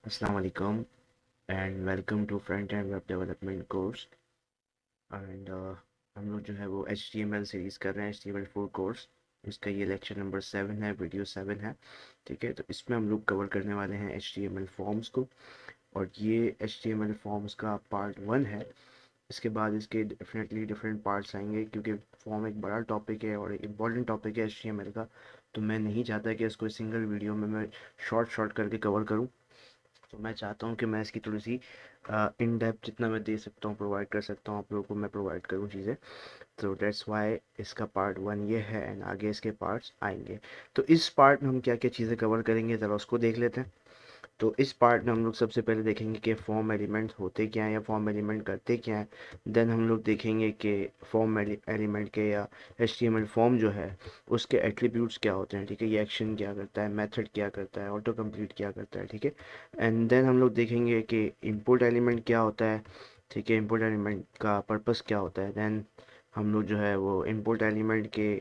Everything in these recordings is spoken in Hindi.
अस्सलाम वालेकुम and welcome to front end web development course and हम लोग जो है वो HTML सीरीज़ कर रहे हैं, HTML4 कोर्स। इसका ये लेक्चर नंबर 7 है, वीडियो 7 है। ठीक है, तो इसमें हम लोग कवर करने वाले हैं HTML फॉर्म्स को, और ये HTML फॉर्म्स का पार्ट 1 है। इसके बाद इसके डेफिनेटली डिफरेंट पार्ट्स आएंगे, क्योंकि फॉर्म एक बड़ा टॉपिक है और एक इम्पॉर्टेंट टॉपिक है HTML का। तो मैं नहीं चाहता कि इसको सिंगल वीडियो में मैं शॉर्ट शॉर्ट करके कवर करूँ। तो मैं चाहता हूँ कि मैं इसकी थोड़ी सी इन डेप्थ जितना मैं दे सकता हूँ, प्रोवाइड कर सकता हूँ आप लोगों को, मैं प्रोवाइड करूँ चीज़ें। तो दैट्स वाई इसका पार्ट 1 ये है, एंड आगे इसके पार्ट्स आएंगे। तो इस पार्ट में हम क्या क्या चीज़ें कवर करेंगे, ज़रा उसको देख लेते हैं। तो इस पार्ट में हम लोग सबसे पहले देखेंगे कि फॉर्म एलिमेंट होते क्या हैं या फॉर्म एलिमेंट करते क्या हैं। देन हम लोग देखेंगे कि फॉर्म एलिमेंट के या HTML फॉर्म जो है उसके एट्रीब्यूट्स क्या होते हैं। ठीक है, ये एक्शन क्या करता है, मेथड क्या करता है, ऑटो कंप्लीट क्या करता है। ठीक है, एंड देन हम लोग देखेंगे कि इनपुट एलिमेंट क्या होता है। ठीक है, इनपुट एलिमेंट का पर्पस क्या होता है। देन हम लोग जो है वो इनपुट एलिमेंट के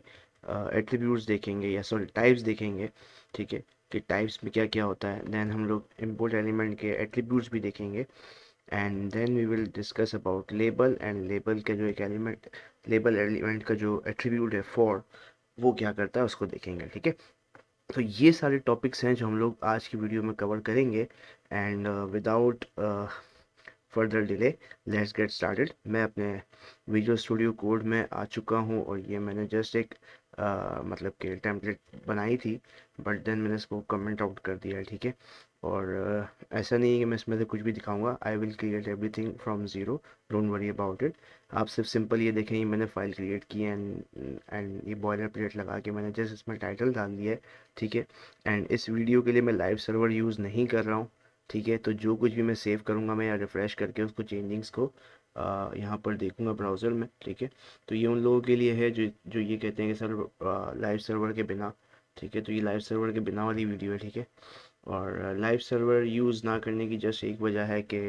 एट्रीब्यूट्स देखेंगे, या सॉरी टाइप्स देखेंगे। ठीक है, कि टाइप्स में क्या क्या होता है। देन हम लोग इनपुट एलिमेंट के एट्रीब्यूट्स भी देखेंगे, and then we will discuss about label, and label का जो एक एलिमेंट, लेबल एलिमेंट का जो एट्रीब्यूट है फॉर, वो क्या करता है उसको देखेंगे। ठीक है, तो ये सारे टॉपिक्स हैं जो हम लोग आज की वीडियो में कवर करेंगे। And without further delay, let's get started. मैं अपने विजुअल स्टूडियो कोड में आ चुका हूँ, और ये मैंने जस्ट एक मतलब कि टेम्पलेट बनाई थी, बट देन मैंने इसको कमेंट आउट कर दिया है। ठीक है, और ऐसा नहीं है कि मैं इसमें से कुछ भी दिखाऊंगा। I will create everything from zero, don't worry about it. आप सिर्फ सिंपल ये देखें, मैंने फाइल क्रिएट की है, एंड ये बॉयलर प्लेट लगा के मैंने जस्ट इसमें टाइटल डाल दिया है। ठीक है, एंड इस वीडियो के लिए मैं लाइव सर्वर यूज़ नहीं कर रहा हूँ। ठीक है, तो जो कुछ भी मैं सेव करूँगा, मैं यहाँ रिफ़्रेश करके उसको चेंजिंग्स को यहाँ पर देखूँगा ब्राउज़र में। ठीक है, तो ये उन लोगों के लिए है जो जो ये कहते हैं कि सर लाइव सर्वर के बिना। ठीक है, तो ये लाइव सर्वर के बिना वाली वीडियो है। ठीक है, और लाइव सर्वर यूज़ ना करने की जस्ट एक वजह है कि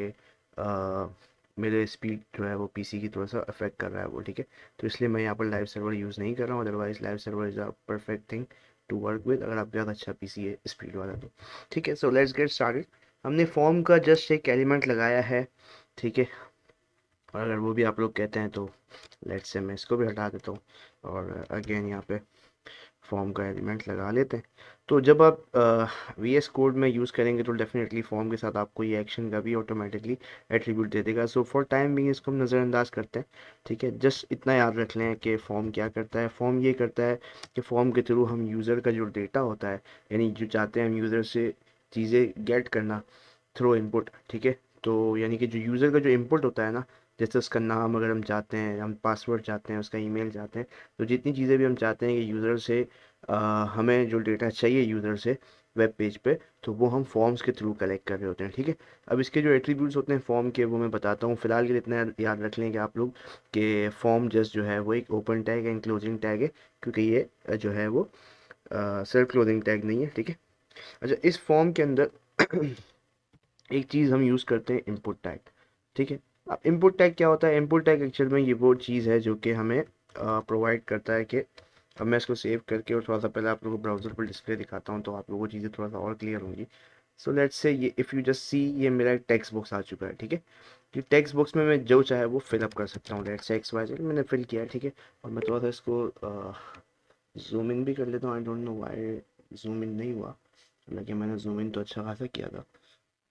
मेरे स्पीड जो है वो पीसी की थोड़ा सा अफेक्ट कर रहा है वो। ठीक है, तो इसलिए मैं यहाँ पर लाइव सर्वर यूज़ नहीं कर रहा हूँ। Otherwise live server is a perfect thing to work with, अगर आपके पास अच्छा पीसी है स्पीड वाला तो। ठीक है, सो लेट्स गेट स्टार्टेड। हमने फॉर्म का जस्ट एक एलिमेंट लगाया है। ठीक है, और अगर वो भी आप लोग कहते हैं तो लेट्स से मैं इसको भी हटा देता हूँ, और अगेन यहाँ पे फॉर्म का एलिमेंट लगा लेते हैं। तो जब आप VS कोड में यूज़ करेंगे तो डेफिनेटली फॉर्म के साथ आपको ये एक्शन का भी ऑटोमेटिकली एट्रीब्यूट दे देगा। सो फॉर टाइम भी इसको हम नज़रअंदाज करते हैं। ठीक है, जस्ट इतना याद रख लें कि फॉर्म क्या करता है। फॉर्म ये करता है कि फॉर्म के थ्रू हम यूज़र का जो डेटा होता है, यानी जो चाहते हैं हम यूज़र से चीज़ें गेट करना थ्रू इनपुट। ठीक है, तो यानी कि जो यूज़र का जो इनपुट होता है ना, जैसे उसका नाम अगर हम चाहते हैं, हम पासवर्ड चाहते हैं, उसका ईमेल चाहते हैं, तो जितनी चीज़ें भी हम चाहते हैं कि यूज़र से हमें जो डेटा चाहिए यूज़र से वेब पेज पे, तो वो हम फॉर्म्स के थ्रू कलेक्ट कर रहे होते हैं। ठीक है, अब इसके जो एट्रीब्यूट्स होते हैं फॉर्म के, वो मैं बताता हूँ। फिलहाल के लिए इतना याद रख लें कि आप लोग कि फॉर्म जस्ट जो है वो एक open tag and closing tag है, क्योंकि ये जो है वो सेल्फ क्लोजिंग टैग नहीं है। ठीक है, अच्छा, इस फॉर्म के अंदर एक चीज़ हम यूज़ करते हैं, इनपुट टैग। ठीक है, अब इनपुट टैग क्या होता है? इनपुट टैग एक्चुअल में ये वो चीज़ है जो कि हमें प्रोवाइड करता है कि, अब मैं इसको सेव करके और थोड़ा सा पहले आप लोगों को ब्राउज़र पर डिस्प्ले दिखाता हूँ, तो आप लोगों को चीज़ें थोड़ा सा और क्लियर होंगी। सो लेट्स से ये इफ़ यू जस्ट सी, ये मेरा एक टेक्स्ट बॉक्स आ चुका है। ठीक है, ये टेक्स्ट बॉक्स में मैं जो चाहे वो फिल अप कर सकता हूँ। लेट्स से XYZ मैंने फिल किया है। ठीक है, और मैं थोड़ा सा इसको जूम इन भी कर लेता हूँ। आई don't know why zoom in नहीं हुआ, हालांकि मैंने जूम इन तो अच्छा खासा किया था।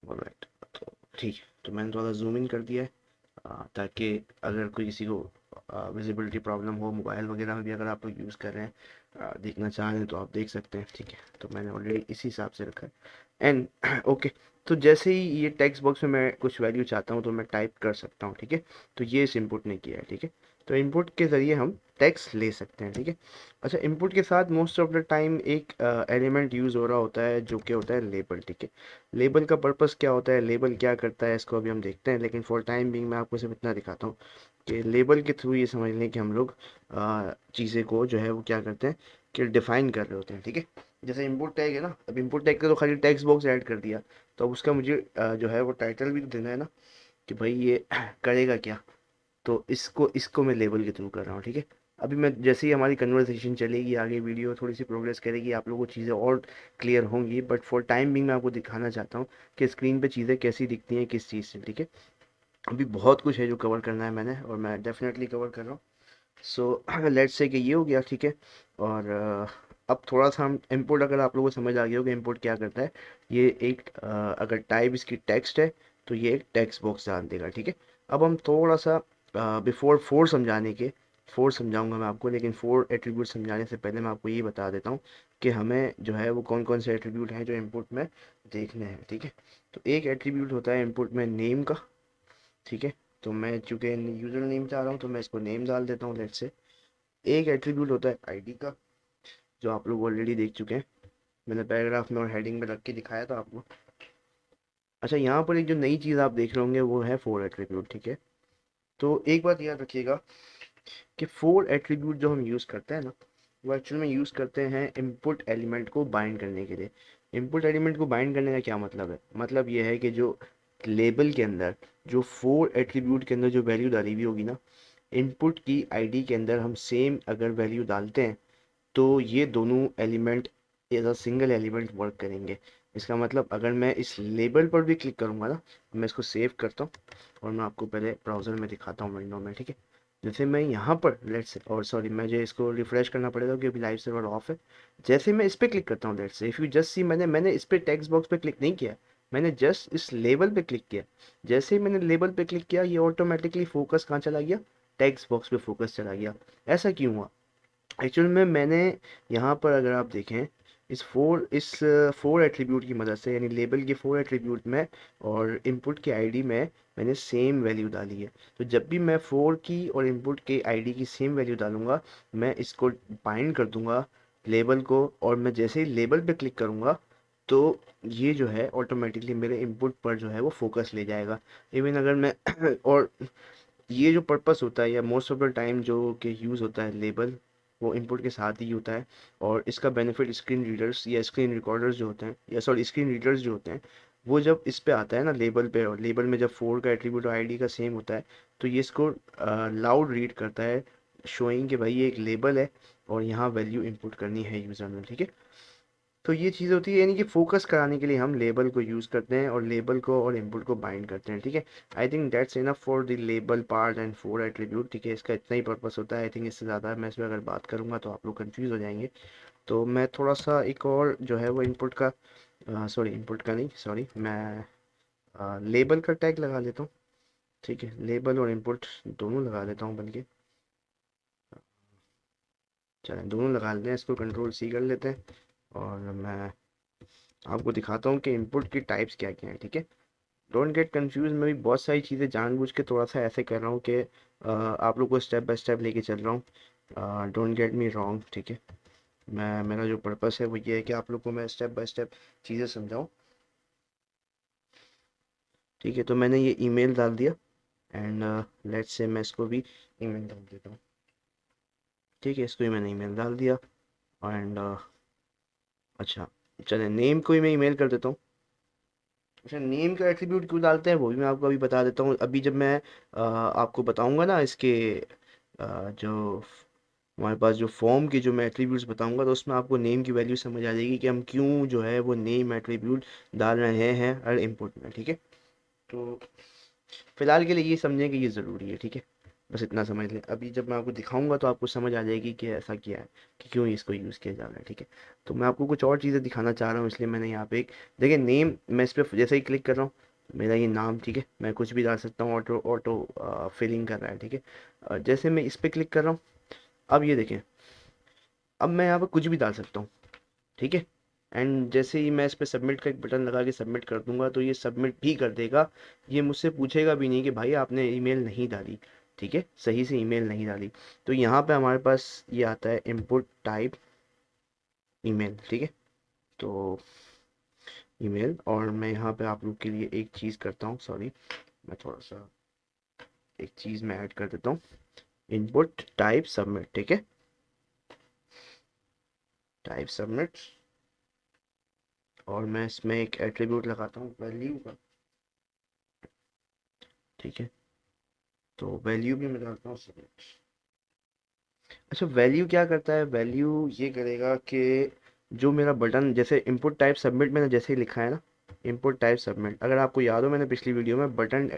ऑलराइट, तो ठीक है, तो मैंने थोड़ा जूम इन कर दिया है, ताकि अगर कोई किसी को विजिबिलिटी प्रॉब्लम हो, मोबाइल वगैरह में भी अगर आप लोग यूज़ कर रहे हैं, देखना चाह रहे हैं, तो आप देख सकते हैं। ठीक है, तो मैंने ऑलरेडी इसी हिसाब से रखा है, एंड ओके। तो जैसे ही ये टेक्स्ट बॉक्स में मैं कुछ वैल्यू चाहता हूँ तो मैं टाइप कर सकता हूँ। ठीक है, तो ये इस इनपुट ने किया है। ठीक है, तो इनपुट के ज़रिए हम टेक्स्ट ले सकते हैं। ठीक है, अच्छा, इनपुट के साथ मोस्ट ऑफ द टाइम एक एलिमेंट यूज़ हो रहा होता है जो कि होता है लेबल। ठीक है, लेबल का पर्पस क्या होता है, लेबल क्या करता है, इसको अभी हम देखते हैं, लेकिन फॉर टाइम बिंग मैं आपको सिर्फ इतना दिखाता हूँ कि लेबल के थ्रू ये समझ लें कि हम लोग चीज़ें को जो है वो क्या करते हैं कि डिफाइन कर रहे होते हैं। ठीक है, जैसे इनपुट टैग है ना, अब इनपुट टैग का तो खाली टेक्स्ट बॉक्स ऐड कर दिया, तो अब उसका मुझे जो है वो टाइटल भी तो देना है ना, कि भाई ये करेगा क्या। तो इसको इसको मैं लेबल के थ्रू कर रहा हूँ। ठीक है, अभी मैं जैसे ही हमारी कन्वर्सेशन चलेगी आगे, वीडियो थोड़ी सी प्रोग्रेस करेगी, आप लोगों को चीज़ें और क्लियर होंगी, बट फॉर टाइम बिंग मैं आपको दिखाना चाहता हूँ कि स्क्रीन पे चीज़ें कैसी दिखती हैं किस चीज़ से, ठीक है। अभी बहुत कुछ है जो कवर करना है मैंने, और मैं डेफिनेटली कवर कर रहा हूँ। सो लेट्स से कि ये हो गया, ठीक है। और अब थोड़ा सा हम इम्पोर्ट, अगर आप लोगों को समझ आ गया होगा इम्पोर्ट क्या करता है। ये एक अगर टाइप इसकी टेक्स्ट है तो ये एक टेक्स्ट बॉक्स डाल देगा, ठीक है। अब हम थोड़ा सा बिफोर फोर समझाने के, फोर समझाऊंगा मैं आपको, लेकिन फोर एट्रीब्यूट समझाने से पहले मैं आपको ये बता देता हूँ कि हमें जो है वो कौन कौन से एट्रीब्यूट हैं जो इनपुट में देखने हैं, ठीक है। तो एक एट्रीब्यूट होता है इनपुट में नेम का, ठीक है। तो मैं चूंकि यूजर नेम चाह रहा हूँ तो मैं इसको नेम डाल देता हूँ, लेट्स से। एक एट्रीब्यूट होता है आईडी का, जो आप लोग ऑलरेडी देख चुके हैं, मैंने पैराग्राफ में और हेडिंग में रख के दिखाया था आपको। अच्छा, यहाँ पर एक जो नई चीज़ आप देख रहे होंगे वो है फोर एट्रीब्यूट, ठीक है। तो एक बात याद रखिएगा कि फोर एट्रीब्यूट जो हम यूज़ करते हैं ना, वो एक्चुअल में यूज़ करते हैं इनपुट एलिमेंट को बाइंड करने के लिए। इनपुट एलिमेंट को बाइंड करने का क्या मतलब है? मतलब ये है कि जो लेबल के अंदर, जो फोर एट्रीब्यूट के अंदर जो वैल्यू डाली हुई होगी ना, इनपुट की आईडी के अंदर हम सेम अगर वैल्यू डालते हैं तो ये दोनों element as a single element work करेंगे। इसका मतलब अगर मैं इस लेबल पर भी क्लिक करूँगा ना, मैं इसको सेव करता हूँ और मैं आपको पहले ब्राउज़र में दिखाता हूँ विंडो में, ठीक है। जैसे मैं यहाँ पर लेट्स, और सॉरी मुझे इसको रिफ्रेश करना पड़ेगा क्योंकि अभी लाइव सर्वर ऑफ है। जैसे मैं इस पर क्लिक करता हूँ, let's if you just see, मैंने इस पर टेक्स्ट बॉक्स पे क्लिक नहीं किया, मैंने जस्ट इस लेबल पे क्लिक किया। जैसे ही मैंने लेबल पे क्लिक किया, ये ऑटोमेटिकली फोकस कहाँ चला गया? टेक्स्ट बॉक्स पे फोकस चला गया। ऐसा क्यों हुआ? एक्चुअल में मैंने यहाँ पर अगर आप देखें, इस फोर एट्रीब्यूट की मदद से, यानी लेबल के फोर एट्रीब्यूट में और इनपुट के आईडी में मैंने सेम वैल्यू डाली है। तो जब भी मैं फोर की और इनपुट के आईडी की सेम वैल्यू डालूंगा, मैं इसको बाइंड कर दूंगा लेबल को, और मैं जैसे ही लेबल पे क्लिक करूंगा तो ये जो है ऑटोमेटिकली मेरे इनपुट पर जो है वो फोकस ले जाएगा। इवन अगर मैं और ये जो पर्पस होता है या मोस्ट ऑफ द टाइम जो कि यूज़ होता है लेबल, वो इनपुट के साथ ही होता है। और इसका बेनिफिट स्क्रीन रीडर्स या स्क्रीन रिकॉर्डर्स जो होते हैं, या सॉरी स्क्रीन रीडर्स जो होते हैं, वो जब इस पे आता है ना लेबल पे, और लेबल में जब फोर का एट्रीब्यूट और आईडी का सेम होता है, तो ये इसको लाउड रीड करता है, शोइंग कि भाई ये एक लेबल है और यहाँ वैल्यू इनपुट करनी है यूज़र ने, ठीक है। तो ये चीज़ होती है, यानी कि फोकस कराने के लिए हम लेबल को यूज़ करते हैं और लेबल को और इनपुट को बाइंड करते हैं, ठीक है। I think that's enough for the label part and four attribute, ठीक है। इसका इतना ही पर्पस होता है। आई थिंक इससे ज़्यादा मैं इसमें अगर बात करूँगा तो आप लोग कंफ्यूज हो जाएंगे। तो मैं थोड़ा सा एक और जो है वो इनपुट का, सॉरी इनपुट का नहीं, सॉरी मैं लेबल का टैग लगा लेता हूँ, ठीक है। लेबल और इनपुट दोनों लगा लेता हूँ, बल्कि चलें दोनों लगा लेते हैं, इसको कंट्रोल सी कर लेते हैं। और मैं आपको दिखाता हूँ कि इनपुट की टाइप्स क्या क्या हैं, ठीक है। डोंट गेट कंफ्यूज, मैं भी बहुत सारी चीज़ें जानबूझ के थोड़ा सा ऐसे कर रहा हूँ कि आप लोग को स्टेप बाय स्टेप लेके चल रहा हूँ। डोंट गेट मी रॉन्ग, ठीक है। मैं, मेरा जो पर्पस है वो ये है कि आप लोग को मैं स्टेप बाय स्टेप चीज़ें समझाऊँ, ठीक है। तो मैंने ये ईमेल डाल दिया, एंड लेट्स से मैं इसको भी ईमेल डाल देता हूँ, ठीक है। इसको ही मैंने ईमेल डाल दिया, एंड अच्छा, चले नेम को ही मैं ईमेल कर देता हूँ। अच्छा, नेम का एट्रीब्यूट क्यों डालते हैं वो भी मैं आपको अभी बता देता हूँ। अभी जब मैं आपको बताऊंगा ना इसके जो हमारे पास जो फॉर्म के जो मैं एट्रीब्यूट्स बताऊंगा, तो उसमें आपको नेम की वैल्यू समझ आ जाएगी कि हम क्यों जो है वो नेम एट्रीब्यूट डाल रहे हैं हर इनपुट में, ठीक है। तो फिलहाल के लिए ये समझें कि ये ज़रूरी है, ठीक है। बस इतना समझ लें। अभी जब मैं आपको दिखाऊंगा तो आपको समझ आ जाएगी कि ऐसा क्या है, कि क्यों इसको यूज़ किया जा रहा है, ठीक है। तो मैं आपको कुछ और चीज़ें दिखाना चाह रहा हूँ, इसलिए मैंने यहाँ पे एक, देखिए नेम, मैं इस पर जैसे ही क्लिक कर रहा हूँ, मेरा ये नाम, ठीक है, मैं कुछ भी डाल सकता हूँ, ऑटो ऑटो फिलिंग कर रहा है, ठीक है। जैसे मैं इस पर क्लिक कर रहा हूँ, अब ये देखें, अब मैं यहाँ पर कुछ भी डाल सकता हूँ, ठीक है। एंड जैसे ही मैं इस पर सबमिट का एक बटन लगा के सबमिट कर दूंगा तो ये सबमिट भी कर देगा। ये मुझसे पूछेगा भी नहीं कि भाई आपने ईमेल नहीं डाली, ठीक है, सही से ईमेल नहीं डाली। तो यहाँ पे हमारे पास ये आता है इनपुट टाइप ईमेल, ठीक है। तो ईमेल, और मैं यहाँ पे आप लोग के लिए एक चीज़ करता हूँ, सॉरी मैं थोड़ा सा एक चीज़ मैं ऐड कर देता हूँ, इनपुट टाइप सबमिट, ठीक है। टाइप सबमिट, और मैं इसमें एक एट्रीब्यूट लगाता हूँ वैल्यू का, ठीक है। तो वैल्यू भी मैं डालता हूँ सबमिट, अच्छा, वैल्यू क्या करता है? वैल्यू ये करेगा कि जो मेरा बटन, जैसे इनपुट टाइप सबमिट मैंने जैसे ही लिखा है ना, इनपुट टाइप सबमिट, अगर आपको याद हो मैंने पिछली वीडियो में बटन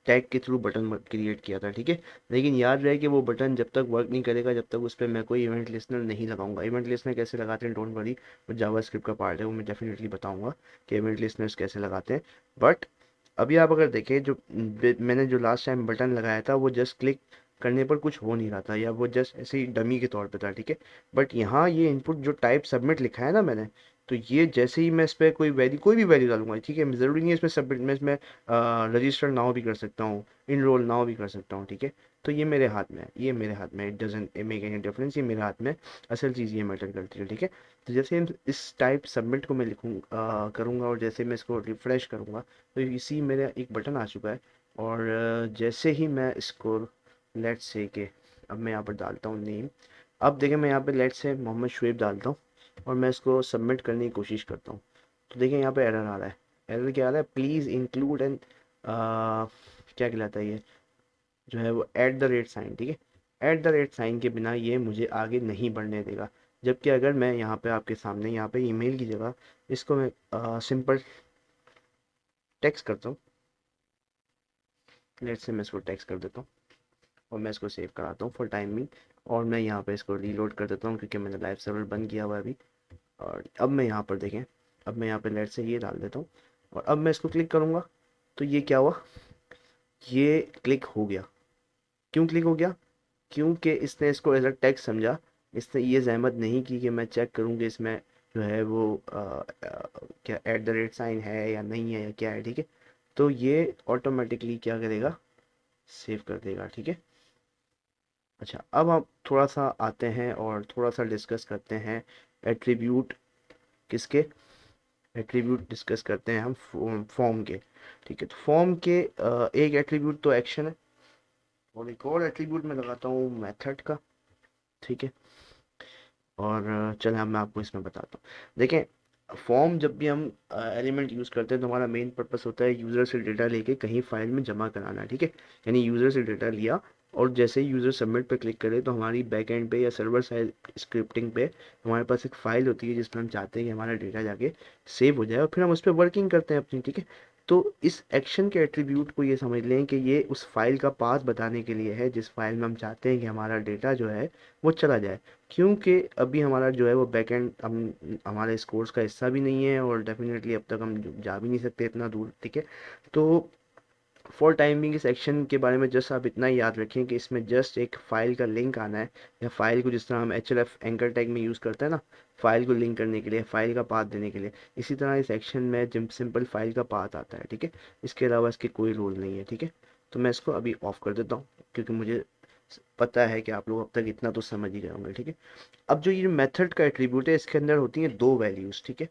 टैग के थ्रू बटन क्रिएट किया था, ठीक है। लेकिन याद रहे कि वो बटन जब तक वर्क नहीं करेगा जब तक उस पर मैं कोई इवेंट लिस्नर नहीं लगाऊंगा। इवेंट लिस्नर कैसे लगाते हैं, डोंट वरी, वो जावास्क्रिप्ट का पार्ट है, वो मैं डेफिनेटली बताऊंगा कि इवेंट लिस्नर्स कैसे लगाते हैं। बट अभी आप अगर देखें, जो मैंने जो लास्ट टाइम बटन लगाया था वो जस्ट क्लिक करने पर कुछ हो नहीं रहा था, या वो जस्ट ऐसे ही डमी के तौर पे था, ठीक है। बट यहाँ ये इनपुट जो टाइप सबमिट लिखा है ना मैंने, तो ये जैसे ही मैं इस पर कोई वैल्यू, कोई भी वैल्यू डालूंगा, ठीक है, ज़रूरी नहीं है इसमें सबमिट, मैं इसमें रजिस्टर नाउ भी कर सकता हूँ, इनरोल नाउ भी कर सकता हूँ, ठीक है। तो ये मेरे हाथ में है, ये मेरे हाथ में, it doesn't make any difference, ये मेरे हाथ में असल चीज़ ये मैटर करती है, ठीक है। तो जैसे इस टाइप सबमिट को मैं करूँगा, और जैसे मैं इसको रिफ्रेश करूँगा, तो इसी मेरा एक बटन आ चुका है। और जैसे ही मैं इसको लेट्स से के, अब मैं यहाँ पर डालता हूँ नेम, अब देखिए मैं यहाँ पे लेट्स से मोहम्मद शुएब डालता हूँ और मैं इसको सबमिट करने की कोशिश करता हूँ। तो देखिए यहाँ पे एरर आ रहा है। एरर क्या आ रहा है? प्लीज़ इंक्लूड एंड क्या कहलाता है ये, जो है वो एट द रेट साइन, ठीक है। एट द रेट साइन के बिना ये मुझे आगे नहीं बढ़ने देगा। जबकि अगर मैं यहाँ पे आपके सामने यहाँ पे ईमेल की जगह इसको मैं सिंपल टेक्स्ट करता हूँ, लेट्स से मैं इसको टेक्स्ट कर देता हूँ और मैं इसको सेव कराता हूँ फॉर टाइमिंग। और मैं यहाँ पे इसको रीलोड कर देता हूँ क्योंकि मैंने लाइव सर्वर बंद किया हुआ है अभी। और अब मैं यहाँ पर देखें, अब मैं यहाँ पे लेट से ये डाल देता हूँ और अब मैं इसको क्लिक करूँगा, तो ये क्या हुआ, ये क्लिक हो गया। क्यों क्लिक हो गया? क्योंकि इसने इसको एज अ टेक्स्ट समझा। इसने ये जहमत नहीं की कि मैं चेक करूँ कि इसमें जो है वो क्या एट द रेट साइन है या नहीं है या क्या है, ठीक है। तो ये ऑटोमेटिकली क्या करेगा, सेव कर देगा, ठीक है। अच्छा, अब हम थोड़ा सा आते हैं और थोड़ा सा डिस्कस करते हैं एट्रीब्यूट, किसके एट्रीब्यूट डिस्कस करते हैं हम, फॉर्म के, ठीक है। तो फॉर्म के एक एट्रीब्यूट तो एक्शन है, और एक और एट्रीब्यूट मैं लगाता हूँ मेथड का, ठीक है। और चलिए अब मैं आपको इसमें बताता हूँ। देखें, फॉर्म जब भी हम एलिमेंट यूज़ करते हैं तो हमारा मेन पर्पस होता है यूज़र से डेटा लेके कहीं फाइल में जमा कराना, ठीक है। यानी यूज़र से डेटा लिया और जैसे ही यूज़र सबमिट पे क्लिक करे तो हमारी बैक एंड पे या सर्वर साइड स्क्रिप्टिंग पे हमारे पास एक फ़ाइल होती है जिसमें हम चाहते हैं कि हमारा डेटा जाके सेव हो जाए और फिर हम उस पर वर्किंग करते हैं अपनी, ठीक है। तो इस एक्शन के एट्रीब्यूट को ये समझ लें कि ये उस फाइल का पाथ बताने के लिए है जिस फाइल में हम चाहते हैं कि हमारा डेटा जो है वो चला जाए। क्योंकि अभी हमारा जो है वो बैकएंड हम हमारे इस कोर्स का हिस्सा भी नहीं है और डेफिनेटली अब तक हम जा भी नहीं सकते इतना दूर, ठीक है। तो फॉर टाइम बिंग इस एक्शन के बारे में जस्ट आप इतना ही याद रखें कि इसमें जस्ट एक फाइल का लिंक आना है, या फाइल को जिस तरह हम HLF एंकर टैग में यूज़ करते हैं ना, फाइल को लिंक करने के लिए, फाइल का पाथ देने के लिए, इसी तरह इस एक्शन में सिंपल फाइल का पाथ आता है, ठीक है। इसके अलावा इसके कोई रोल नहीं है, ठीक है। तो मैं इसको अभी ऑफ कर देता हूँ क्योंकि मुझे पता है कि आप लोग अब तक इतना तो समझ ही गए होंगे, ठीक है। अब जो ये मेथड का एट्रीब्यूट है इसके अंदर होती हैं दो वैल्यूज़, ठीक है।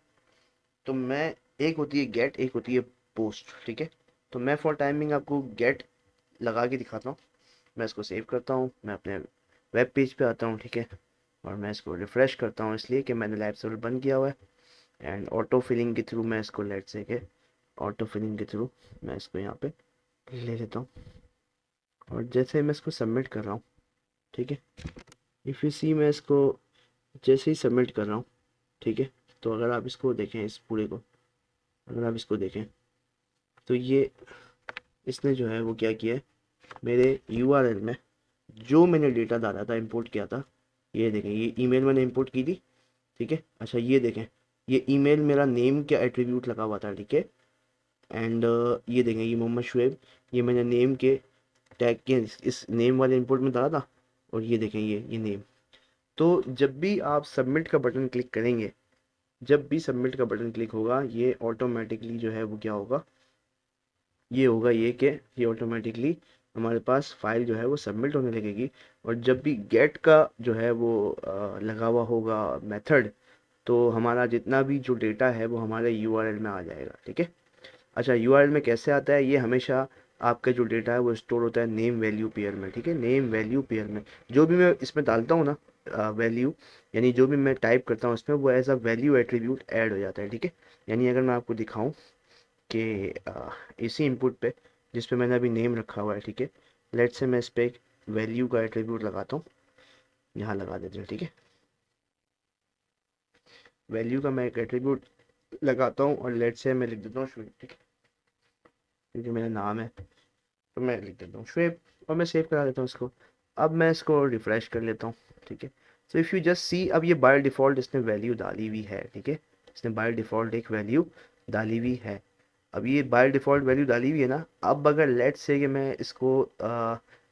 तो मैं, एक होती है गेट, एक होती है पोस्ट, ठीक है। तो मैं फॉर टाइमिंग आपको गेट लगा के दिखाता हूँ। मैं इसको सेव करता हूँ, मैं अपने वेब पेज पे आता हूँ, ठीक है। और मैं इसको रिफ़्रेश करता हूँ इसलिए कि मैंने लाइव सर्वर बंद किया हुआ है। एंड ऑटो फिलिंग के थ्रू मैं इसको लेट से के ऑटो फिलिंग के थ्रू मैं इसको यहाँ पे ले लेता हूँ और जैसे मैं इसको सबमिट कर रहा हूँ, ठीक है। इफ़ यू सी, मैं इसको जैसे ही सबमिट कर रहा हूँ, ठीक है। तो अगर आप इसको देखें, इस पूरे को अगर आप इसको देखें तो ये इसने जो है वो क्या किया है, मेरे यूआरएल में जो मैंने डेटा डाला था, इंपोर्ट किया था, ये देखें, ये ईमेल मैंने इंपोर्ट की थी, ठीक है। अच्छा ये देखें, ये ईमेल मेरा नेम का एट्रीब्यूट लगा हुआ था, ठीक है। एंड ये देखें, ये मोहम्मद शुएब, ये मैंने नेम के टैग के इस नेम वाले इंपोर्ट में डाला था। और ये देखें, ये नेम। तो जब भी आप सबमिट का बटन क्लिक करेंगे, जब भी सबमिट का बटन क्लिक होगा, ये ऑटोमेटिकली जो है वो क्या होगा, ये होगा ये कि ये ऑटोमेटिकली हमारे पास फाइल जो है वो सबमिट होने लगेगी। और जब भी गेट का जो है वो लगा हुआ होगा मेथड, तो हमारा जितना भी जो डेटा है वो हमारे यूआरएल में आ जाएगा, ठीक है। अच्छा, यूआरएल में कैसे आता है? ये हमेशा आपका जो डेटा है वो स्टोर होता है नेम वैल्यू पेयर में, ठीक है। नेम वैल्यू पेयर में जो भी मैं इसमें डालता हूँ ना वैल्यू, यानी जो भी मैं टाइप करता हूँ उसमें वो as a value attribute add हो जाता है, ठीक है। यानी अगर मैं आपको दिखाऊं कि इसी इनपुट पे जिस पे मैंने अभी नेम रखा हुआ है, ठीक है, लेट से मैं इस पे एक वैल्यू का एट्रीब्यूट लगाता हूँ, यहाँ लगा देते हैं, ठीक है। वैल्यू का मैं एक एट्रीब्यूट लगाता हूँ और लेट से मैं लिख देता हूँ शुएब, ठीक है, क्योंकि मेरा नाम है तो मैं लिख देता हूँ शुएब और मैं सेव करा देता हूँ इसको। अब मैं इसको रिफ्रेश कर लेता हूँ, ठीक है। So if you just see, अब ये बाय डिफ़ॉल्ट इसने वैल्यू डाली हुई है, ठीक है, इसने बाय डिफ़ॉल्ट एक वैल्यू डाली हुई है। अब ये बाय डिफ़ॉल्ट वैल्यू डाली हुई है ना, अब अगर लेट्स से कि मैं इसको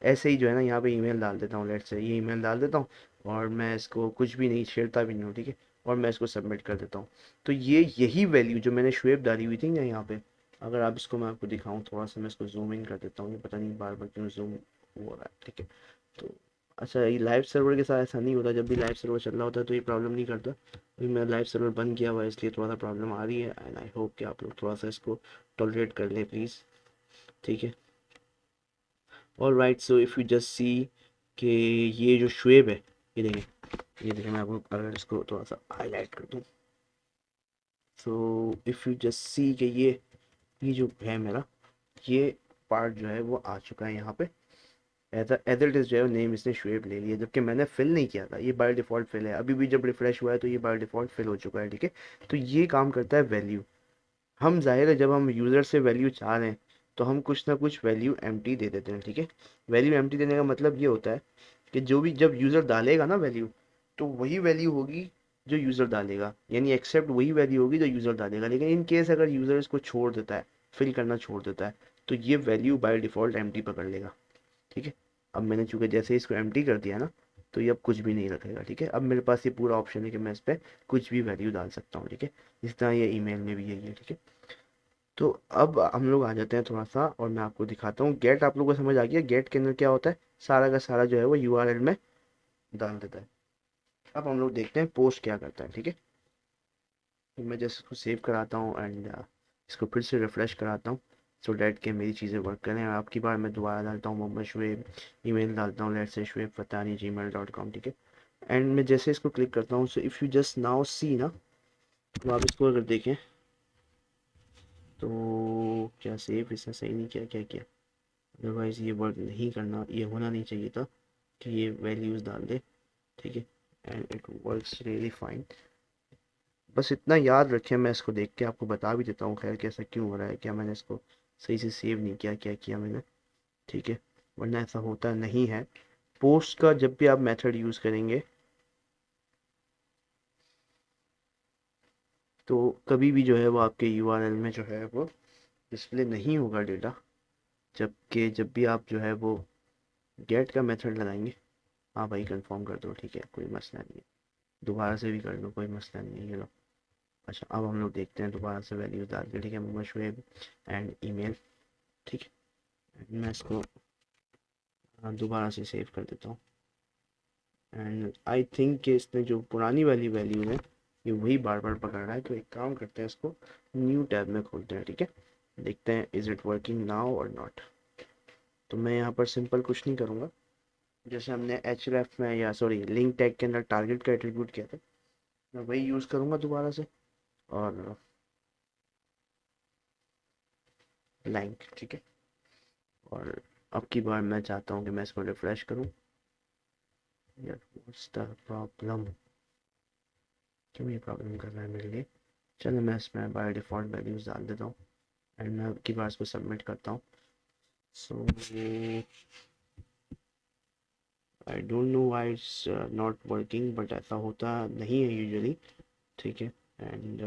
ऐसे ही जो है ना यहाँ पे ईमेल डाल देता हूँ, लेट्स से ये ईमेल डाल देता हूँ और मैं इसको कुछ भी नहीं छेड़ता भी नहीं हूँ, ठीक है, और मैं इसको सबमिट कर देता हूँ, तो ये यही वैल्यू जो मैंने शुएब डाली हुई थी ना यहाँ पे, अगर आप इसको मैं आपको दिखाऊँ थोड़ा सा, मैं इसको जूम इन कर देता हूँ, ये पता नहीं बार बार क्यों जूम हो रहा है, ठीक है। तो अच्छा, ये लाइव सर्वर के साथ ऐसा नहीं होता, जब भी लाइव सर्वर चल रहा होता है तो ये प्रॉब्लम नहीं करता। अभी मेरा लाइव सर्वर बंद किया हुआ है इसलिए थोड़ा सा प्रॉब्लम आ रही है, एंड आई होप कि आप लोग थोड़ा सा इसको टॉलरेट कर लें प्लीज़, ठीक है। All right, so if you just see कि ये जो शुएब है, ये देखें, मैं आपको अगर इसको थोड़ा सा हाईलाइट कर दूँ, so if you just see कि ये जो है मेरा, ये पार्ट जो है वो आ चुका है यहाँ पे, एज इट इज़ जो है नेम इसने शुएब ले लिया, जबकि मैंने फिल नहीं किया था, ये बाय डिफ़ॉल्ट फिल है, अभी भी जब रिफ्रेश हुआ है तो ये बाय डिफ़ॉल्ट फिल हो चुका है, ठीक है। तो ये काम करता है वैल्यू, हम ज़ाहिर है जब हम यूज़र से वैल्यू चाह रहे हैं तो हम कुछ ना कुछ वैल्यू एम्प्टी दे देते हैं, ठीक है। वैल्यू एम्प्टी देने का मतलब ये होता है कि जो भी जब यूज़र डालेगा ना वैल्यू, तो वही वैल्यू होगी जो यूज़र डालेगा, यानी एक्सेप्ट वही वैल्यू होगी जो यूज़र डालेगा, लेकिन इन केस अगर यूज़र इसको छोड़ देता है, फिल करना छोड़ देता है, तो ये वैल्यू बाय डिफ़ॉल्ट एम्प्टी पकड़ लेगा, ठीक है। अब मैंने चूंकि जैसे इसको एम्प्टी कर दिया ना, तो ये अब कुछ भी नहीं रखेगा, ठीक है। अब मेरे पास ये पूरा ऑप्शन है कि मैं इस पर कुछ भी वैल्यू डाल सकता हूँ, ठीक है। इस तरह ये ईमेल में भी यही है, ठीक है। तो अब हम लोग आ जाते हैं थोड़ा सा और मैं आपको दिखाता हूँ गेट, आप लोगों को समझ आ गया गेट के अंदर क्या होता है, सारा का सारा जो है वो यूआरएल में डाल देता है। अब हम लोग देखते हैं पोस्ट क्या करता है, ठीक है। तो मैं जैसे इसको सेव कराता हूँ एंड इसको फिर से रिफ्रेश कराता हूँ, सो डैट के मेरी चीज़ें वर्क करें। और आपकी बार मैं दोबारा डालता हूँ मोहम्मद शुएब, ईमेल डालता हूँ लेट से शुएब फतानी gmail.com, ठीक है। एंड मैं जैसे इसको क्लिक करता हूँ, so if you just now see ना, तो आप इसको अगर देखें तो क्या सेव इसने सही नहीं किया, क्या किया, अदरवाइज़ ये वर्क नहीं करना, ये होना नहीं चाहिए था कि ये वैल्यूज़ डाल दे, ठीक है। And it works really fine. बस इतना याद रखें, मैं इसको देख के आपको बता भी देता हूँ खैर कि ऐसा क्यों हो रहा है, क्या मैंने इसको सही से सेव नहीं किया, क्या किया मैंने, ठीक है, वरना ऐसा होता नहीं है। पोस्ट का जब भी आप मेथड यूज़ करेंगे तो कभी भी जो है वो आपके यूआरएल में जो है वो डिस्प्ले नहीं होगा डेटा, जबकि जब भी आप जो है वो गेट का मेथड लगाएंगे, हाँ भाई कंफर्म कर दो, ठीक है, कोई मसला नहीं है, दोबारा से भी कर लो, कोई मसला नहीं है, ये लो। अच्छा, अब हम लोग देखते हैं दोबारा से वैल्यूज डाल के, ठीक है, मोहम्मद शुएब एंड ईमेल, ठीक है। मैं इसको दोबारा से सेव कर देता हूँ एंड आई थिंक कि इसने जो पुरानी वाली वैल्यूज है ये वही बार बार पकड़ रहा है, तो एक काम करते हैं, इसको न्यू टैब में खोलते हैं, ठीक है, देखते हैं इज़ इट वर्किंग नाउ और नॉट। तो मैं यहाँ पर सिंपल कुछ नहीं करूँगा, जैसे हमने एच में या सॉरी लिंक टैग के अंदर टारगेट का एट्रीब्यूट किया था, मैं वही यूज़ करूँगा दोबारा से, और लैंक, ठीक है। और अब की बार मैं चाहता हूँ कि मैं इसको रिफ्रेश करूँ, यार व्हाट्स द प्रॉब्लम, क्यों ये प्रॉब्लम कर रहा है मेरे लिए। चलो मैं इसमें बाय डिफ़ॉल्ट वैल्यूज़ डाल देता हूँ एंड मैं अब की बार इसको सबमिट करता हूँ। So I don't know why it's not working, but ऐसा होता नहीं है यूजुअली, ठीक है, and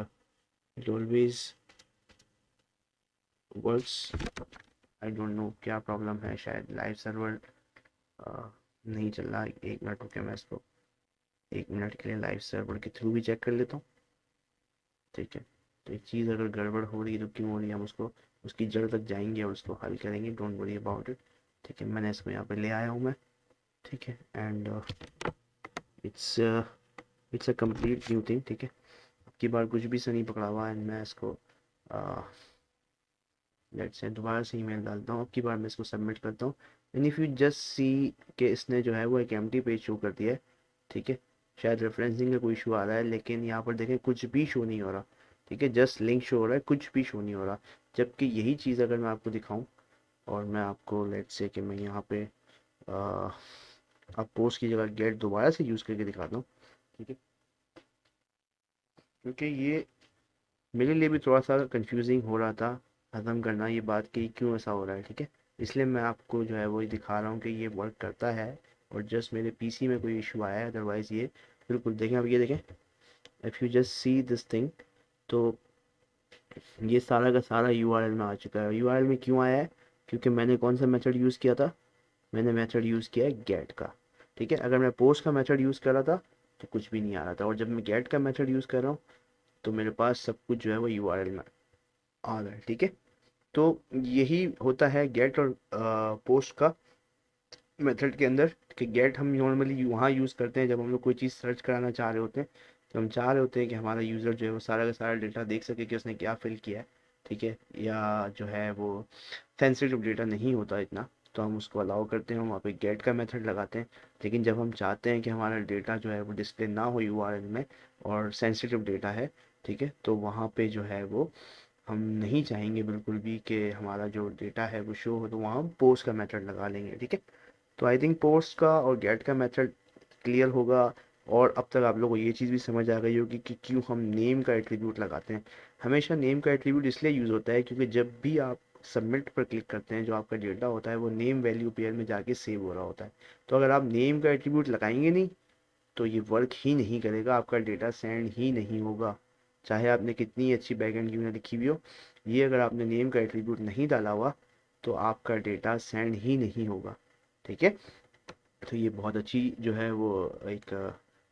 it always works. I don't know क्या प्रॉब्लम है, शायद लाइव सर्वर नहीं चल रहा। एक मिनट रुके, मैं इसको एक मिनट के लिए लाइव सर्वर के थ्रू भी चेक कर लेता हूँ, ठीक है। तो एक चीज़ अगर गड़बड़ हो रही है तो क्यों हो रही है, हम उसको उसकी जड़ तक जाएंगे और उसको हल करेंगे, डोंट वरी अबाउट इट, ठीक है। मैंने इसको यहाँ पे ले आया हूँ मैं, ठीक है, and it's it's a complete new thing, ठीक है। अब की बार कुछ भी से नहीं पकड़ा हुआ एंड मैं इसको लेट्स से दोबारा से ईमेल डालता हूँ, अब की बार मैं इसको सबमिट करता हूँ, and if you just see कि इसने जो है वो एक एम्प्टी पेज शो कर दिया है, ठीक है। शायद रेफरेंसिंग का कोई इशू आ रहा है, लेकिन यहाँ पर देखें कुछ भी शो नहीं हो रहा, ठीक है, जस्ट लिंक शो हो रहा है, कुछ भी शो नहीं हो रहा। जबकि यही चीज़ अगर मैं आपको दिखाऊं और मैं आपको लेट्स से कि मैं यहाँ पे अब पोस्ट की जगह गेट दोबारा से यूज़ करके दिखाता हूँ, ठीक है, क्योंकि ये मेरे लिए भी थोड़ा सा कंफ्यूजिंग हो रहा था हज़म करना ये बात कि क्यों ऐसा हो रहा है, ठीक है। इसलिए मैं आपको जो है वो दिखा रहा हूँ कि ये वर्क करता है, और जस्ट मेरे पीसी में कोई इशू आया है, अदरवाइज़ ये बिल्कुल देखें। अब ये देखें, if you just see this thing, तो ये सारा का सारा यूआरएल में आ चुका है। यूआरएल में क्यों आया है? क्योंकि मैंने कौन सा मेथड यूज़ किया था, मैंने मेथड यूज़ किया है गेट का, ठीक है। अगर मैं पोस्ट का मेथड यूज़ कर रहा था तो कुछ भी नहीं आ रहा था, और जब मैं गेट का मेथड यूज़ कर रहा हूँ तो मेरे पास सब कुछ जो है वो यूआरएल में आ रहा है, ठीक है। तो यही होता है गेट और पोस्ट का मेथड के अंदर, कि गेट हम नॉर्मली वहाँ यूज़ करते हैं जब हम लोग कोई चीज़ सर्च कराना चाह रहे होते हैं, तो हम चाह रहे होते हैं कि हमारा यूज़र जो है वो सारा का सारा डेटा देख सके कि उसने क्या फिल किया है, ठीक है, या जो है वो सेंसिटिव डेटा नहीं होता इतना, तो हम उसको अलाउ करते हैं, हम वहाँ पे गेट का मेथड लगाते हैं। लेकिन जब हम चाहते हैं कि हमारा डेटा जो है वो डिस्प्ले ना हो यूआरएल में, और सेंसिटिव डेटा है, ठीक है, तो वहाँ पे जो है वो हम नहीं चाहेंगे बिल्कुल भी कि हमारा जो डेटा है वो शो हो, तो वहाँ हम पोस्ट का मेथड लगा लेंगे, ठीक है। तो आई थिंक पोस्ट का और गेट का मेथड क्लियर होगा, और अब तक आप लोगों को ये चीज़ भी समझ आ गई होगी कि क्यों हम नेम का एट्रीब्यूट लगाते हैं। हमेशा नेम का एट्रीब्यूट इसलिए यूज़ होता है क्योंकि जब भी आप सबमिट पर क्लिक करते हैं, जो आपका डेटा होता है वो नेम वैल्यू पेयर में जाके सेव हो रहा होता है। तो अगर आप नेम का एट्रीब्यूट लगाएंगे नहीं तो ये वर्क ही नहीं करेगा, आपका डेटा सेंड ही नहीं होगा, चाहे आपने कितनी अच्छी बैकएंड यूनिट लिखी हुई हो। ये अगर आपने नेम का एट्रीब्यूट नहीं डाला हुआ तो आपका डेटा सेंड ही नहीं होगा, ठीक है। तो ये बहुत अच्छी जो है वो एक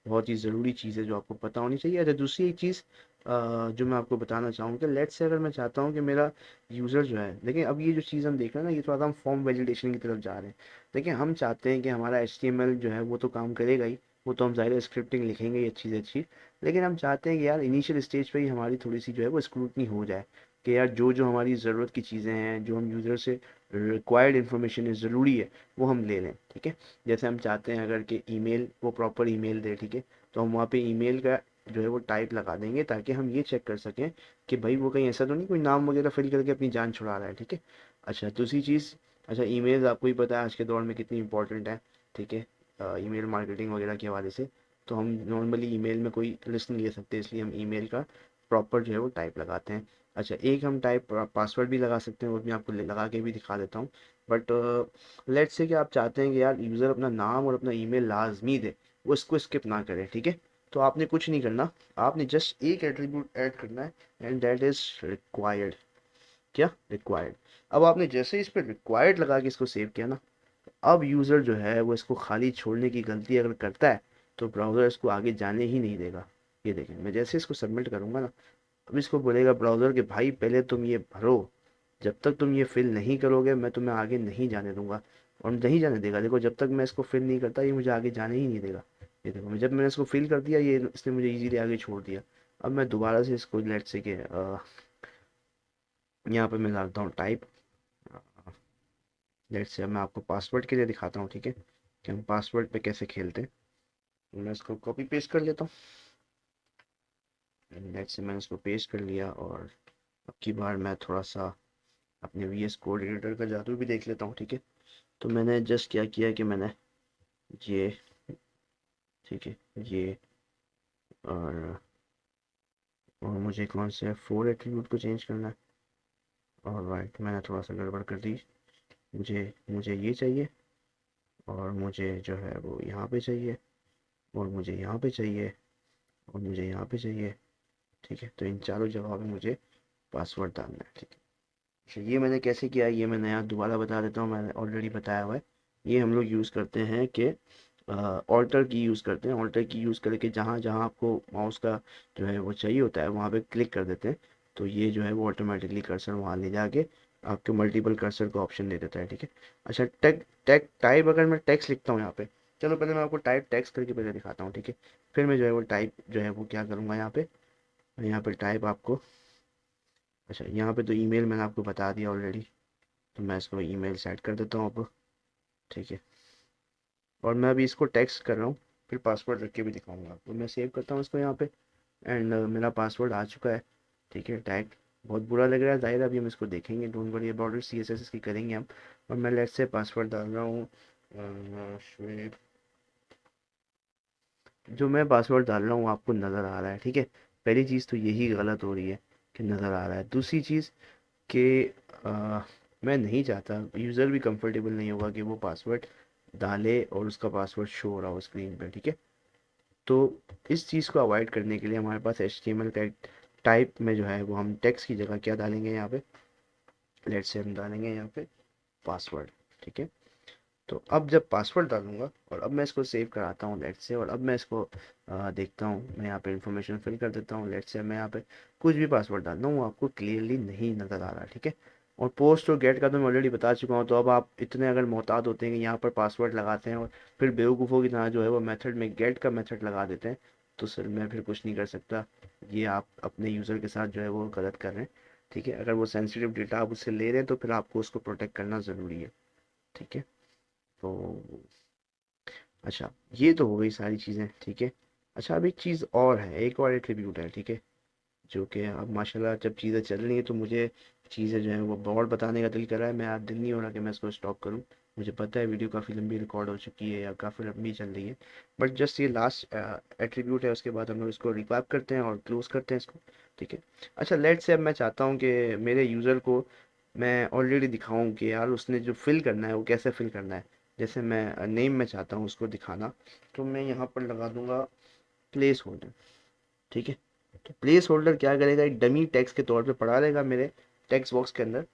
बहुत ही ज़रूरी चीज़ है जो आपको पता होनी चाहिए। अच्छा, दूसरी एक चीज़ जो मैं आपको बताना चाहूँ कि लेट्स से अगर मैं चाहता हूँ कि मेरा यूज़र जो है, देखिए अब ये जो चीज़ हम देख रहे हैं ना, ये थोड़ा सा हम फॉर्म वैलिडेशन की तरफ जा रहे हैं। देखिए हम चाहते हैं कि हमारा HTML जो है वो तो काम करेगा ही, वो तो हम ज़ाहिर है स्क्रिप्टिंग लिखेंगे ही अच्छी से अच्छी, लेकिन हम चाहते हैं कि यार इनिशियल स्टेज पे ही हमारी थोड़ी सी जो है वो स्क्रूटनी हो जाए, कि यार जो जो हमारी ज़रूरत की चीज़ें हैं, जो हम यूज़र से रिक्वायर्ड इन्फॉर्मेशन है, ज़रूरी है, वो हम ले लें, ठीक है। जैसे हम चाहते हैं अगर कि ईमेल वो प्रॉपर ईमेल दे, ठीक है, तो हम वहाँ पे ईमेल का जो है वो टाइप लगा देंगे, ताकि हम ये चेक कर सकें कि भाई वो कहीं ऐसा तो नहीं कोई नाम वगैरह फिल करके अपनी जान छुड़ा रहा है, ठीक है। अच्छा, दूसरी चीज़, अच्छा ईमेल आपको ही पता है आज के दौर में कितनी इंपॉर्टेंट है, ठीक है, ईमेल मार्केटिंग वगैरह के हवाले से। तो हम नॉर्मली ईमेल में कोई रिस्क नहीं ले सकते, इसलिए हम ईमेल का प्रॉपर जो है वो टाइप लगाते हैं। अच्छा, एक हम टाइप पासवर्ड भी लगा सकते हैं, वो मैं आपको लगा के भी दिखा देता हूँ। बट लेट्स से कि आप चाहते हैं कि यार यूज़र अपना नाम और अपना ईमेल लाजमी दे, वो इसको स्किप ना करें, ठीक है। तो आपने कुछ नहीं करना, आपने जस्ट एक एट्रीब्यूट ऐड करना है, एंड दैट इज़ रिक्वायर्ड। क्या रिक्वायर्ड? अब आपने जैसे इस पर रिक्वायर्ड लगा के इसको सेव किया ना, अब यूज़र जो है वो इसको खाली छोड़ने की गलती अगर करता है तो ब्राउज़र इसको आगे जाने ही नहीं देगा। ये देखें, मैं जैसे इसको सबमिट करूँगा ना, अब इसको बोलेगा ब्राउज़र कि भाई पहले तुम ये भरो, जब तक तुम ये फिल नहीं करोगे मैं तुम्हें आगे नहीं जाने दूंगा, और नहीं जाने देगा। देखो जब तक मैं इसको फिल नहीं करता ये मुझे आगे जाने ही नहीं देगा। ये देखो, जब मैंने इसको फिल कर दिया ये इसने मुझे इजीली आगे छोड़ दिया। अब मैं दोबारा से इसको लेट से के यहाँ पे मैं डालता हूँ टाइप, लेट से। अब मैं आपको पासवर्ड के लिए दिखाता हूँ, ठीक है, कि हम पासवर्ड पे कैसे खेलते हैं। मैं इसको कॉपी पेस्ट कर लेता हूँ, लेट से मैंने इसको पेस्ट कर लिया, और अब की बार मैं थोड़ा सा अपने VS कोड एडिटर का जादू भी देख लेता हूँ, ठीक है। तो मैंने जस्ट क्या किया कि मैंने ये, ठीक है, ये, और मुझे कौन से 4 एट्रीब्यूट को चेंज करना है, और राइट मैंने थोड़ा सा गड़बड़ कर दी। मुझे मुझे ये चाहिए, और मुझे जो है वो यहाँ पे चाहिए, और मुझे यहाँ पे चाहिए, और मुझे यहाँ पे चाहिए, ठीक है। तो इन चारों जगहों पे मुझे पासवर्ड डालना है, ठीक है। अच्छा, ये मैंने कैसे किया है ये मैं नया दोबारा बता देता हूँ, मैंने ऑलरेडी बताया हुआ है। ये हम लोग यूज़ करते हैं कि ऑल्टर की यूज़ करते हैं, ऑल्टर की यूज़ करके जहाँ जहाँ आपको माउस का जो है वो चाहिए होता है वहाँ पे क्लिक कर देते हैं, तो ये जो है वो ऑटोमेटिकली कर्सर वहाँ ले जाके आपके मल्टीपल कर्सर का ऑप्शन दे देता है, ठीक है। अच्छा, टेक टेक टाइप, अगर मैं टेक्स्ट लिखता हूँ यहाँ पे, चलो पहले मैं आपको टाइप टेक्स्ट करके पहले दिखाता हूँ, ठीक है। फिर मैं जो है वो टाइप जो है वो क्या करूँगा यहाँ पे टाइप आपको, अच्छा यहाँ पे तो ईमेल मैंने आपको बता दिया ऑलरेडी, तो मैं इसको ईमेल सेट कर देता हूँ अब, ठीक है। और मैं अभी इसको टेक्स्ट कर रहा हूँ, फिर पासवर्ड रख के भी दिखाऊंगा आपको। मैं सेव करता हूँ इसको यहाँ पे, एंड मेरा पासवर्ड आ चुका है, ठीक है। टैग बहुत बुरा लग रहा है, ज़ाहिर है अभी हम इसको देखेंगे, don't worry about it, CSS इसकी करेंगे हम। और मैं लेट्स से पासवर्ड डाल रहा हूँ श्वेत जो मैं पासवर्ड डाल रहा हूँ आपको नज़र आ रहा है, ठीक है। पहली चीज़ तो यही गलत हो रही है कि नज़र आ रहा है। दूसरी चीज़ कि अ, मैं नहीं चाहता, यूज़र भी कंफर्टेबल नहीं होगा कि वो पासवर्ड डाले और उसका पासवर्ड शो हो रहा हो स्क्रीन पे, ठीक है। तो इस चीज़ को अवॉइड करने के लिए हमारे पास HTML का एक टाइप में जो है वो हम टेक्स्ट की जगह क्या डालेंगे यहाँ पे, लेट्स से हम डालेंगे यहाँ पे पासवर्ड, ठीक है। तो अब जब पासवर्ड डालूंगा और अब मैं इसको सेव कराता हूँ लेट्स से, और अब मैं इसको देखता हूँ, मैं यहाँ पे इन्फॉर्मेशन फिल कर देता हूँ लेट्स से, मैं यहाँ पे कुछ भी पासवर्ड डालता हूँ वो आपको क्लियरली नहीं नज़र आ रहा, ठीक है। और पोस्ट और गेट का तो मैं ऑलरेडी बता चुका हूँ, तो अब आप इतने अगर मोहतात होते हैं कि यहाँ पर पासवर्ड लगाते हैं और फिर बेवकूफ़ों की तरह जो है वो मेथड में गेट का मेथड लगा देते हैं, तो सर मैं फिर कुछ नहीं कर सकता। ये आप अपने यूज़र के साथ जो है वो गलत कर रहे हैं, ठीक है। अगर वो सेंसिटिव डेटा आप उससे ले रहे हैं तो फिर आपको उसको प्रोटेक्ट करना ज़रूरी है, ठीक है। तो अच्छा, ये तो हो गई सारी चीज़ें, ठीक है। अच्छा, अब एक चीज़ और है, एक और एट्रीब्यूट है, ठीक है, जो कि अब माशाल्लाह जब चीज़ें चल रही हैं तो मुझे चीज़ें जो हैं वो और बताने का दिल कर रहा है। मैं आज दिल नहीं हो रहा कि मैं इसको स्टॉप करूं। मुझे पता है वीडियो काफ़ी लंबी रिकॉर्ड हो चुकी है या काफ़ी लंबी चल रही है, बट जस्ट ये लास्ट एट्रीब्यूट है, उसके बाद हम लोग इसको रिकैप करते हैं और क्लोज करते हैं इसको, ठीक है। अच्छा, लेट से अब मैं चाहता हूँ कि मेरे यूज़र को मैं ऑलरेडी दिखाऊं कि यार उसने जो फिल करना है वो कैसे फिल करना है। जैसे मैं नेम में चाहता हूँ उसको दिखाना, तो मैं यहाँ पर लगा दूंगा प्लेस होल्डर, ठीक है। तो प्लेस होल्डर क्या करेगा, एक डमी टेक्स्ट के तौर पे पड़ा रहेगा मेरे टेक्स्ट बॉक्स के अंदर,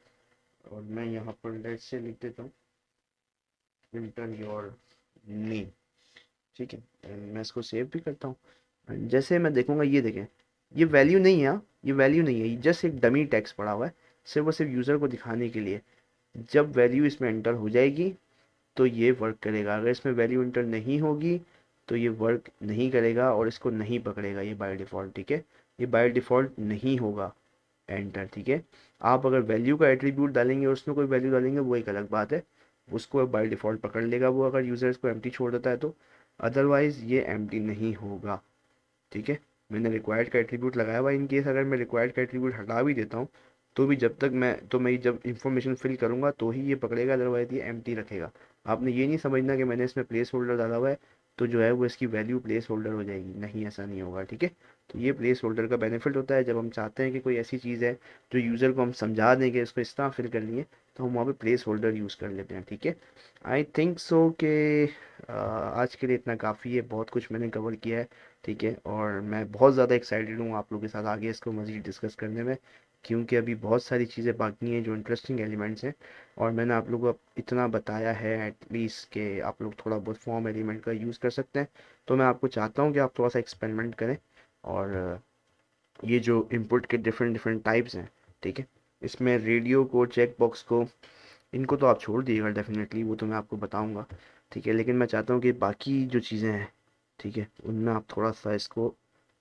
और मैं यहाँ पर लेट से लिख देता हूँ इंटर योर नेम, ठीक है। And मैं इसको सेव भी करता हूँ। And जैसे मैं देखूंगा, ये देखें, ये वैल्यू नहीं है, हाँ, ये वैल्यू नहीं है, ये जस्ट एक डमी टेक्स्ट पड़ा हुआ है, सिर्फ और सिर्फ यूज़र को दिखाने के लिए। जब वैल्यू इसमें एंटर हो जाएगी तो ये वर्क करेगा, अगर इसमें वैल्यू इंटर नहीं होगी तो ये वर्क नहीं करेगा और इसको नहीं पकड़ेगा ये बाय डिफ़ॉल्ट, ठीक है। ये बाय डिफ़ॉल्ट नहीं होगा एंटर, ठीक है। आप अगर वैल्यू का एट्रीब्यूट डालेंगे और उसमें कोई वैल्यू डालेंगे वो एक अलग बात है, उसको बाय डिफ़ॉल्ट पकड़ लेगा वो, अगर यूज़र इसको एम्प्टी छोड़ देता है तो। अदरवाइज़ ये एम्प्टी नहीं होगा, ठीक है। मैंने रिक्वायर्ड का एट्रीब्यूट लगाया हुआ, इन केस अगर मैं रिक्वायर्ड का एट्रीब्यूट हटा भी देता हूँ तो भी जब तक मैं जब इंफॉर्मेशन फिल करूँगा तो ही ये पकड़ेगा, अदरवाइज ये एम्प्टी रखेगा। आपने ये नहीं समझना कि मैंने इसमें प्लेस होल्डर डाला हुआ है तो जो है वो इसकी वैल्यू प्लेस होल्डर हो जाएगी, नहीं, ऐसा नहीं होगा, ठीक है। तो ये प्लेस होल्डर का बेनिफिट होता है जब हम चाहते हैं कि कोई ऐसी चीज़ है जो यूज़र को हम समझा दें कि इसको इस तरह फिल करनी है, तो हम वहाँ पे प्लेस होल्डर यूज़ कर लेते हैं, ठीक है। आई थिंक सो कि आज के लिए इतना काफ़ी है, बहुत कुछ मैंने कवर किया है, ठीक है। और मैं बहुत ज़्यादा एक्साइटेड हूँ आप लोगों के साथ आगे इसको मज़ीद डिस्कस करने में, क्योंकि अभी बहुत सारी चीज़ें बाकी हैं जो इंटरेस्टिंग एलिमेंट्स हैं, और मैंने आप लोगों को इतना बताया है एटलीस्ट कि आप लोग थोड़ा बहुत फॉर्म एलिमेंट का यूज़ कर सकते हैं। तो मैं आपको चाहता हूँ कि आप थोड़ा सा एक्सपेरिमेंट करें, और ये जो इनपुट के डिफरेंट डिफरेंट टाइप्स हैं, ठीक है, इसमें रेडियो को, चेक बॉक्स को, इनको तो आप छोड़ दीजिएगा डेफिनेटली, वो तो मैं आपको बताऊंगा, ठीक है। लेकिन मैं चाहता हूँ कि बाकी जो चीज़ें हैं, ठीक है, उनमें आप थोड़ा सा इसको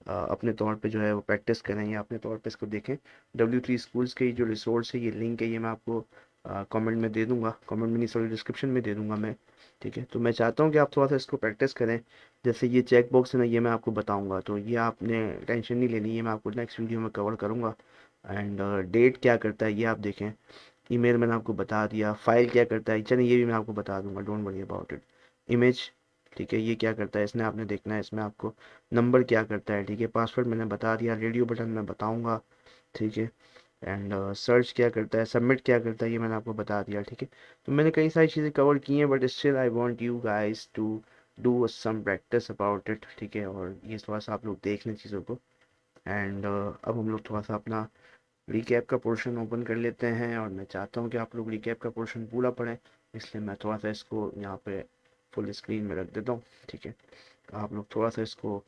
अपने तौर पे जो है वो प्रैक्टिस करें या अपने तौर पे इसको देखें। W3 स्कूल्स के जो रिसोर्स है, ये लिंक है, ये मैं आपको कमेंट में दे दूंगा, कमेंट में नहीं सॉरी डिस्क्रिप्शन में दे दूंगा मैं, ठीक है। तो मैं चाहता हूँ कि आप थोड़ा सा इसको प्रैक्टिस करें। जैसे ये चेक बॉक्स है ना, ये मैं आपको बताऊंगा, तो ये आपने टेंशन नहीं लेनी, ये मैं आपको नेक्स्ट वीडियो में कवर करूँगा। एंड डेट क्या करता है ये आप देखें, ईमेल मैंने आपको बता दिया, फाइल क्या करता है चलिए ये भी मैं आपको बता दूंगा, don't worry about it. Image, ठीक है, ये क्या करता है इसने आपने देखना है, इसमें आपको नंबर क्या करता है, ठीक है। पासवर्ड मैंने बता दिया, रेडियो बटन मैं बताऊंगा, ठीक है। एंड सर्च क्या करता है, सबमिट क्या करता है, ये मैंने आपको बता दिया, ठीक है। तो मैंने कई सारी चीज़ें कवर की हैं, but still I want you guys to do some practice about it, ठीक है। और ये थोड़ा सा आप लोग देख लें चीज़ों को। एंड अब हम लोग थोड़ा सा अपना रिकैप का पोर्शन ओपन कर लेते हैं, और मैं चाहता हूँ कि आप लोग रिकैप का पोर्शन पूरा पढ़ें, इसलिए मैं थोड़ा सा इसको यहाँ पे फुल स्क्रीन में रख देता हूँ, ठीक है। आप लोग थोड़ा सा इसको,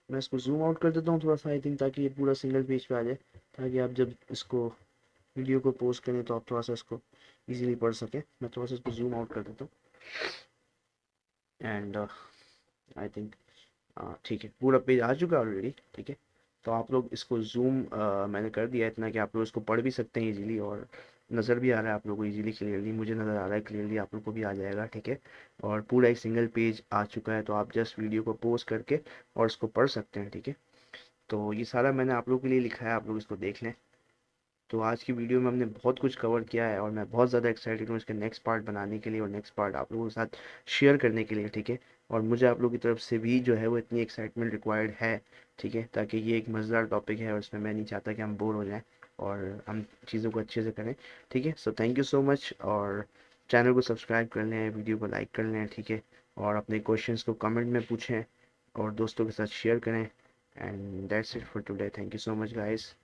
मैं इसको जूम आउट कर देता हूँ थोड़ा सा, आई थिंक, ताकि ये पूरा सिंगल पेज पे आ जाए, ताकि आप जब इसको वीडियो को पोस्ट करें तो आप थोड़ा सा इसको इजीली पढ़ सकें। मैं थोड़ा सा इसको जूम आउट कर देता हूँ, एंड आई थिंक ठीक है, पूरा पेज आ चुका है ऑलरेडी, ठीक है। तो आप लोग इसको जूम मैंने कर दिया इतना कि आप लोग इसको पढ़ भी सकते हैं इजीली, और नज़र भी आ रहा है आप लोगों को इजीली, क्लियरली मुझे नज़र आ रहा है क्लियरली, आप लोग को भी आ जाएगा, ठीक है। और पूरा एक सिंगल पेज आ चुका है, तो आप जस्ट वीडियो को पोस्ट करके और इसको पढ़ सकते हैं, ठीक है। तो ये सारा मैंने आप लोगों के लिए लिखा है, आप लोग इसको देख लें। तो आज की वीडियो में हमने बहुत कुछ कवर किया है, और मैं बहुत ज़्यादा एक्साइटेड हूँ इसके नेक्स्ट पार्ट बनाने के लिए और नेक्स्ट पार्ट आप लोगों के साथ शेयर करने के लिए, ठीक है। और मुझे आप लोगों की तरफ से भी जो है वो इतनी एक्साइटमेंट रिक्वायर्ड है, ठीक है, ताकि ये एक मज़ेदार टॉपिक है और इसमें मैं नहीं चाहता कि हम बोर हो जाएं और हम चीज़ों को अच्छे से करें, ठीक है। So thank you so much, और चैनल को सब्सक्राइब कर लें, वीडियो को लाइक कर लें, ठीक है, और अपने क्वेश्चंस को कमेंट में पूछें और दोस्तों के साथ शेयर करें। And that's it for today, thank you so much guys.